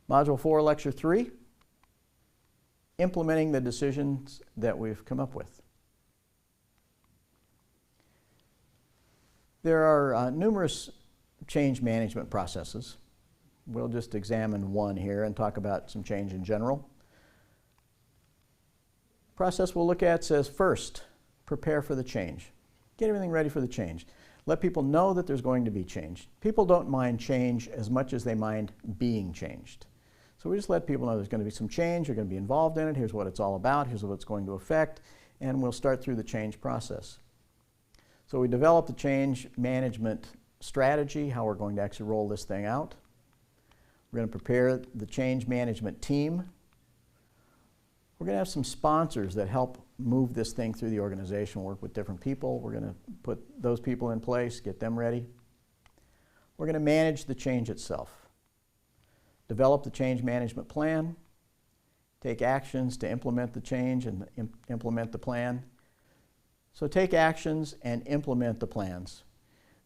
Module 4, Lecture 3, implementing the decisions that we've come up with. There are numerous change management processes. We'll just examine one here and talk about some change in general. Process we'll look at says, first, prepare for the change. Get everything ready for the change. Let people know that there's going to be change. People don't mind change as much as they mind being changed. So we just let people know there's going to be some change, you're going to be involved in it, here's what it's all about, here's what it's going to affect, and we'll start through the change process. So we develop the change management strategy, how we're going to actually roll this thing out. We're going to prepare the change management team. We're going to have some sponsors that help move this thing through the organization, work with different people. We're going to put those people in place, get them ready. We're going to manage the change itself. Develop the change management plan, take actions to implement the change and implement the plan. So take actions and implement the plans.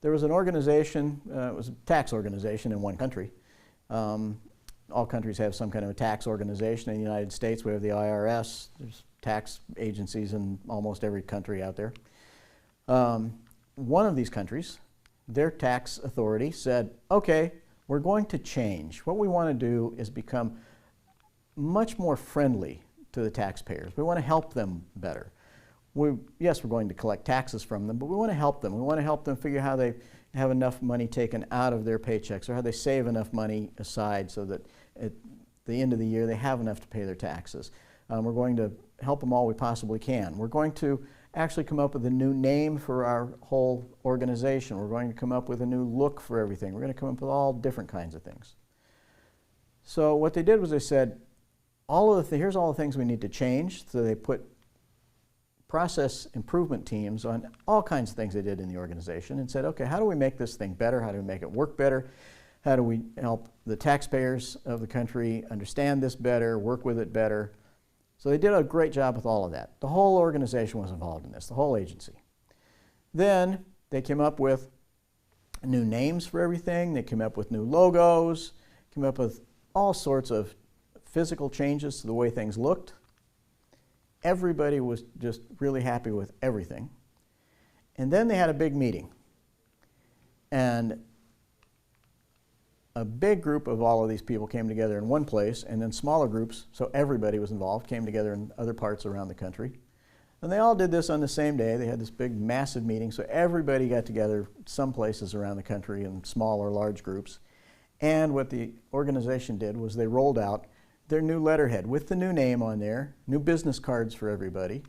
There was an organization, it was a tax organization in one country. All countries have some kind of a tax organization. In the United States, we have the IRS. There's tax agencies in almost every country out there. One of these countries, their tax authority said, okay, we're going to change. What we want to do is become much more friendly to the taxpayers. We want to help them better. Yes, we're going to collect taxes from them, but we want to help them. We want to help them figure how they have enough money taken out of their paychecks or how they save enough money aside so that at the end of the year they have enough to pay their taxes. We're going to help them all we possibly can. We're going to actually come up with a new name for our whole organization. We're going to come up with a new look for everything. We're going to come up with all different kinds of things. So what they did was they said, here's all the things we need to change. So they put process improvement teams on all kinds of things they did in the organization and said, okay, how do we make this thing better? How do we make it work better? How do we help the taxpayers of the country understand this better, work with it better? So they did a great job with all of that. The whole organization was involved in this, the whole agency. Then they came up with new names for everything. They came up with new logos, came up with all sorts of physical changes to the way things looked. Everybody was just really happy with everything. And then they had a big meeting. And a big group of all of these people came together in one place, and then smaller groups, so everybody was involved, came together in other parts around the country. And they all did this on the same day. They had this big, massive meeting, so everybody got together some places around the country in small or large groups. And what the organization did was they rolled out their new letterhead with the new name on there, new business cards for everybody,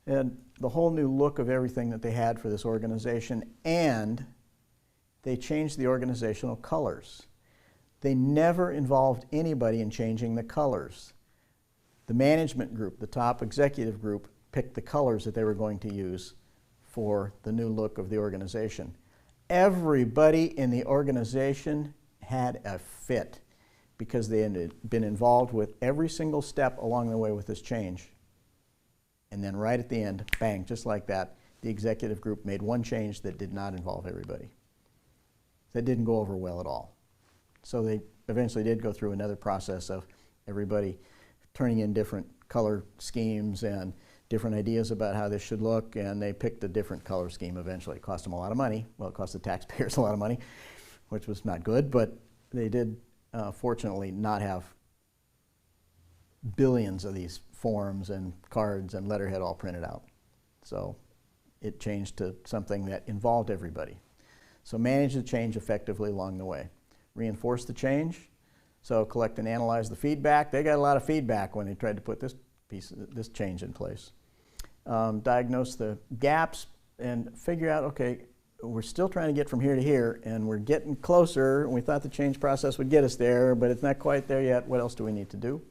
and the whole new look of everything that they had for this organization, and they changed the organizational colors. They never involved anybody in changing the colors. The management group, the top executive group, picked the colors that they were going to use for the new look of the organization. Everybody in the organization had a fit because they had been involved with every single step along the way with this change. And then right at the end, bang, just like that, the executive group made one change that did not involve everybody. That didn't go over well at all. So they eventually did go through another process of everybody turning in different color schemes and different ideas about how this should look, and they picked a different color scheme eventually. It cost them a lot of money. Well, it cost the taxpayers a lot of money, which was not good, but they did fortunately not have billions of these forms and cards and letterhead all printed out. So it changed to something that involved everybody. So manage the change effectively along the way. Reinforce the change. So collect and analyze the feedback. They got a lot of feedback when they tried to put this change in place. Diagnose the gaps and figure out, okay, we're still trying to get from here to here, and we're getting closer. We thought the change process would get us there, but it's not quite there yet. What else do we need to do?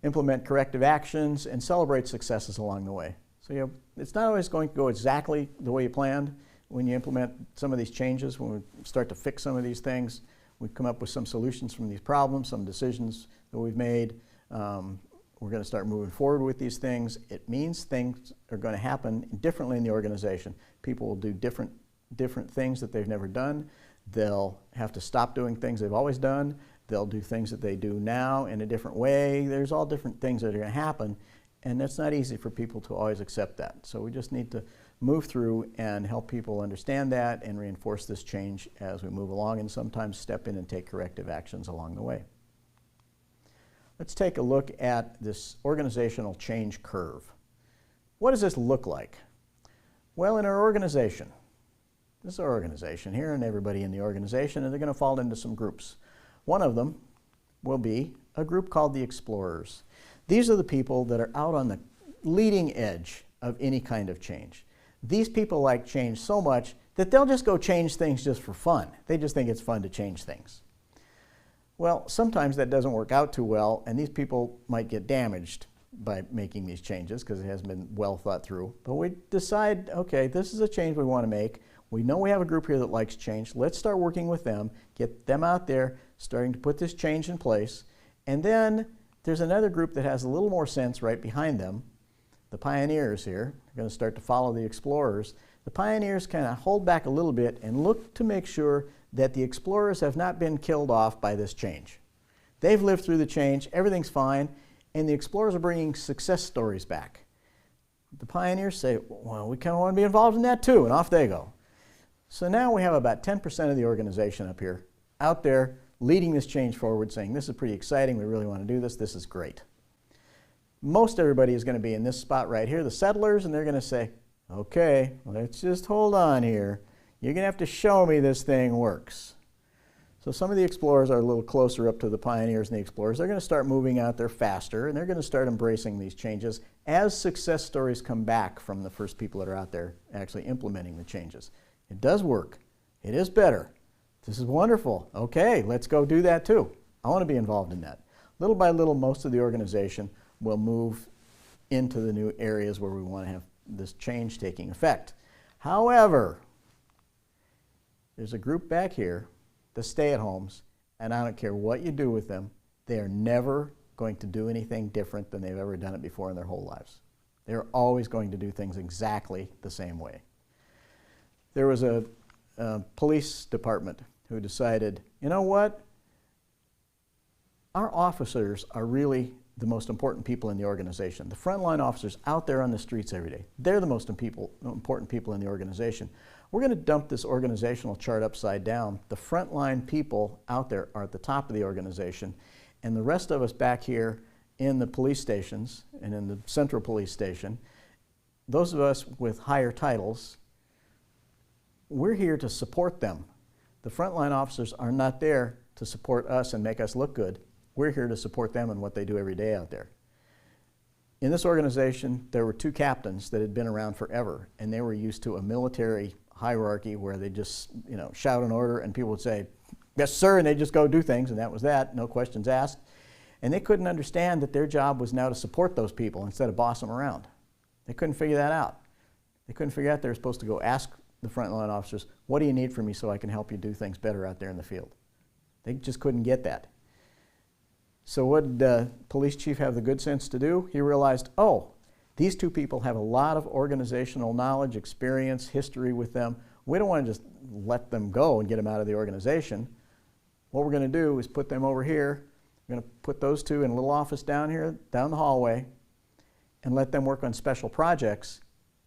Implement corrective actions and celebrate successes along the way. So it's not always going to go exactly the way you planned. When you implement some of these changes, when we start to fix some of these things, we come up with some solutions from these problems, some decisions that we've made. We're going to start moving forward with these things. It means things are going to happen differently in the organization. People will do different things that they've never done. They'll have to stop doing things they've always done. They'll do things that they do now in a different way. There's all different things that are going to happen, and it's not easy for people to always accept that. So we just need to move through and help people understand that and reinforce this change as we move along, and sometimes step in and take corrective actions along the way. Let's take a look at this organizational change curve. What does this look like? Well, in our organization, this is our organization here, and everybody in the organization, and they're going to fall into some groups. One of them will be a group called the explorers. These are the people that are out on the leading edge of any kind of change. These people like change so much that they'll just go change things just for fun. They just think it's fun to change things. Well, sometimes that doesn't work out too well, and these people might get damaged by making these changes because it hasn't been well thought through. But we decide, okay, this is a change we want to make. We know we have a group here that likes change. Let's start working with them, get them out there, starting to put this change in place. And then there's another group that has a little more sense right behind them, the pioneers here. They're going to start to follow the explorers. The pioneers kind of hold back a little bit and look to make sure that the explorers have not been killed off by this change. They've lived through the change, everything's fine, and the explorers are bringing success stories back. The pioneers say, well, we kind of want to be involved in that too, and off they go. So now we have about 10% of the organization up here, out there, leading this change forward, saying this is pretty exciting, we really want to do this, this is great. Most everybody is going to be in this spot right here, the settlers, and they're going to say, okay, let's just hold on here. You're going to have to show me this thing works. So some of the explorers are a little closer up to the pioneers and the explorers. They're going to start moving out there faster, and they're going to start embracing these changes as success stories come back from the first people that are out there actually implementing the changes. It does work. It is better. This is wonderful. Okay, let's go do that too. I want to be involved in that. Little by little, most of the organization will move into the new areas where we want to have this change taking effect. However, there's a group back here, the stay-at-homes, and I don't care what you do with them, they are never going to do anything different than they've ever done it before in their whole lives. They're always going to do things exactly the same way. There was a police department who decided, you know what? Our officers are really the most important people in the organization. The frontline officers out there on the streets every day, they're the most important people in the organization. We're going to dump this organizational chart upside down. The frontline people out there are at the top of the organization, and the rest of us back here in the police stations and in the central police station, those of us with higher titles, we're here to support them. The frontline officers are not there to support us and make us look good. We're here to support them in what they do every day out there. In this organization, there were two captains that had been around forever, and they were used to a military hierarchy where they just, shout an order and people would say, yes, sir, and they'd just go do things, and that was that, no questions asked. And they couldn't understand that their job was now to support those people instead of boss them around. They couldn't figure that out. They couldn't figure out they were supposed to go ask the frontline officers, what do you need from me so I can help you do things better out there in the field? They just couldn't get that. So what did the police chief have the good sense to do? He realized, oh, these two people have a lot of organizational knowledge, experience, history with them. We don't want to just let them go and get them out of the organization. What we're going to do is put them over here. We're going to put those two in a little office down here, down the hallway, and let them work on special projects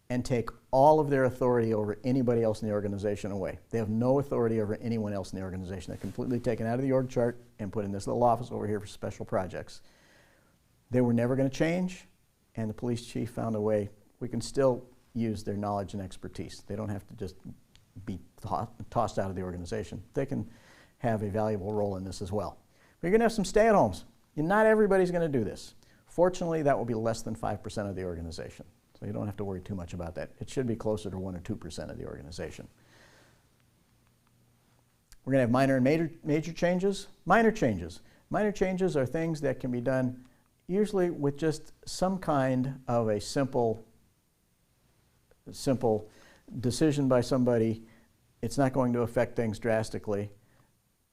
and take all of their authority over anybody else in the organization away. They have no authority over anyone else in the organization. They're completely taken out of the org chart and put in this little office over here for special projects. They were never going to change, and the police chief found a way. We can still use their knowledge and expertise. They don't have to just be tossed out of the organization. They can have a valuable role in this as well. We're going to have some stay-at-homes. Not everybody's going to do this. Fortunately, that will be less than 5% of the organization. So you don't have to worry too much about that. It should be closer to 1 or 2% of the organization. We're going to have minor and major changes. Minor changes. Minor changes are things that can be done usually with just some kind of a simple decision by somebody. It's not going to affect things drastically.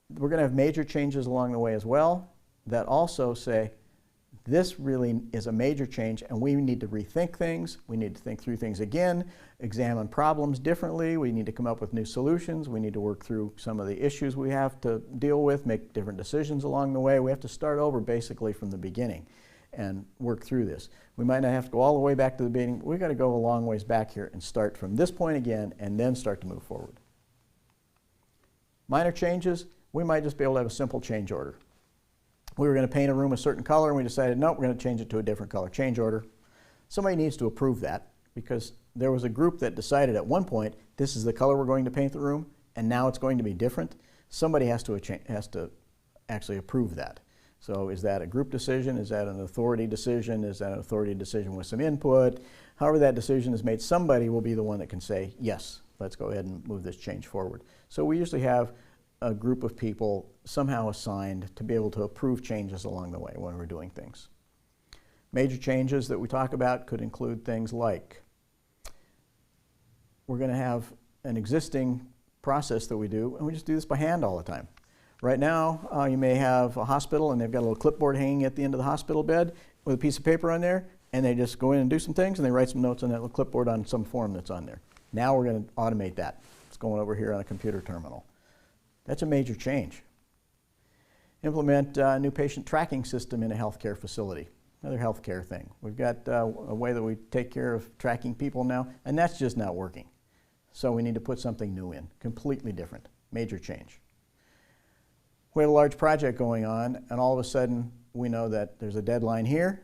We're going to have major changes along the way as well that also say, This really is a major change, and we need to rethink things. We need to think through things again, examine problems differently. We need to come up with new solutions. We need to work through some of the issues we have to deal with, make different decisions along the way. We have to start over basically from the beginning and work through this. We might not have to go all the way back to the beginning. We've got to go a long ways back here and start from this point again and then start to move forward. Minor changes, we might just be able to have a simple change order. We were going to paint a room a certain color, and we decided, no, we're going to change it to a different color. Change order. Somebody needs to approve that, because there was a group that decided at one point, this is the color we're going to paint the room, and now it's going to be different. Somebody has to actually approve that. So is that a group decision? Is that an authority decision? Is that an authority decision with some input? However that decision is made, somebody will be the one that can say, yes, let's go ahead and move this change forward. So we usually have a group of people somehow assigned to be able to approve changes along the way when we're doing things. Major changes that we talk about could include things like we're going to have an existing process that we do, and we just do this by hand all the time. Right now, you may have a hospital, and they've got a little clipboard hanging at the end of the hospital bed with a piece of paper on there, and they just go in and do some things, and they write some notes on that little clipboard on some form that's on there. Now we're going to automate that. It's going over here on a computer terminal. That's a major change. Implement a new patient tracking system in a healthcare facility. Another healthcare thing. We've got a way that we take care of tracking people now, and that's just not working. So we need to put something new in, completely different, major change. We have a large project going on, and all of a sudden we know that there's a deadline here.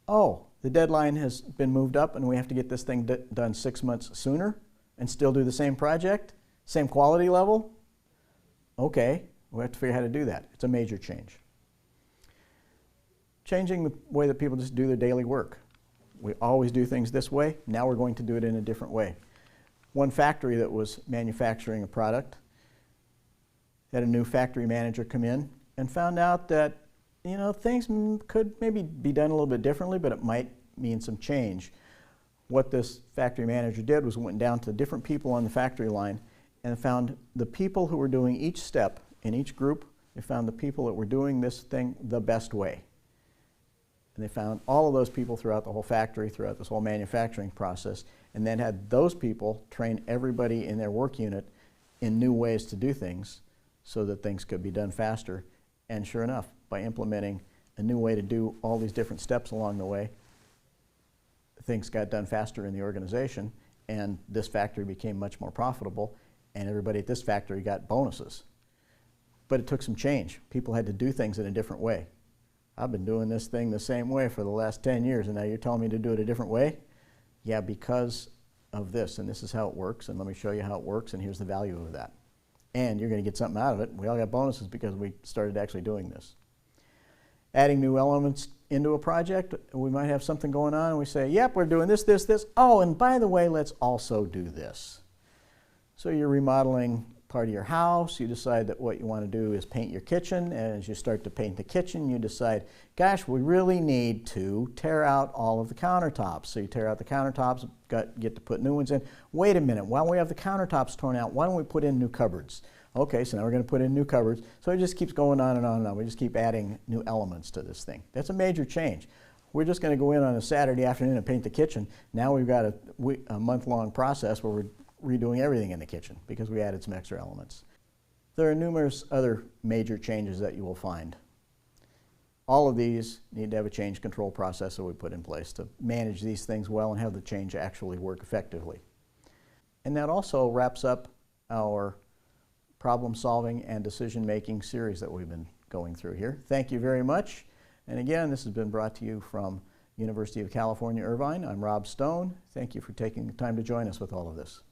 Oh, the deadline has been moved up, and we have to get this thing done 6 months sooner and still do the same project, same quality level. Okay, we have to figure out how to do that. It's a major change. Changing the way that people just do their daily work. We always do things this way. Now we're going to do it in a different way. One factory that was manufacturing a product had a new factory manager come in and found out that, you know, things could maybe be done a little bit differently, but it might mean some change. What this factory manager did was went down to different people on the factory line and found the people who were doing each step in each group. They found the people that were doing this thing the best way. And they found all of those people throughout the whole factory, throughout this whole manufacturing process, and then had those people train everybody in their work unit in new ways to do things so that things could be done faster. And sure enough, by implementing a new way to do all these different steps along the way, things got done faster in the organization, and this factory became much more profitable, and everybody at this factory got bonuses. But it took some change. People had to do things in a different way. I've been doing this thing the same way for the last 10 years, and now you're telling me to do it a different way? Yeah, because of this, and this is how it works, and let me show you how it works, and here's the value of that. And you're going to get something out of it. We all got bonuses because we started actually doing this. Adding new elements into a project, we might have something going on, and we say, yep, we're doing this, this, this. Oh, and by the way, let's also do this. So you're remodeling part of your house. You decide that what you want to do is paint your kitchen, and as you start to paint the kitchen, you decide, gosh, we really need to tear out all of the countertops. So you tear out the countertops, get to put new ones in. Wait a minute, while we have the countertops torn out, why don't we put in new cupboards? Okay, so now we're going to put in new cupboards. So it just keeps going on and on and on. We just keep adding new elements to this thing. That's a major change. We're just going to go in on a Saturday afternoon and paint the kitchen. Now we've got a month-long process where we're redoing everything in the kitchen because we added some extra elements. There are numerous other major changes that you will find. All of these need to have a change control process that we put in place to manage these things well and have the change actually work effectively. And that also wraps up our problem solving and decision making series that we've been going through here. Thank you very much. And again, this has been brought to you from University of California, Irvine. I'm Rob Stone. Thank you for taking the time to join us with all of this.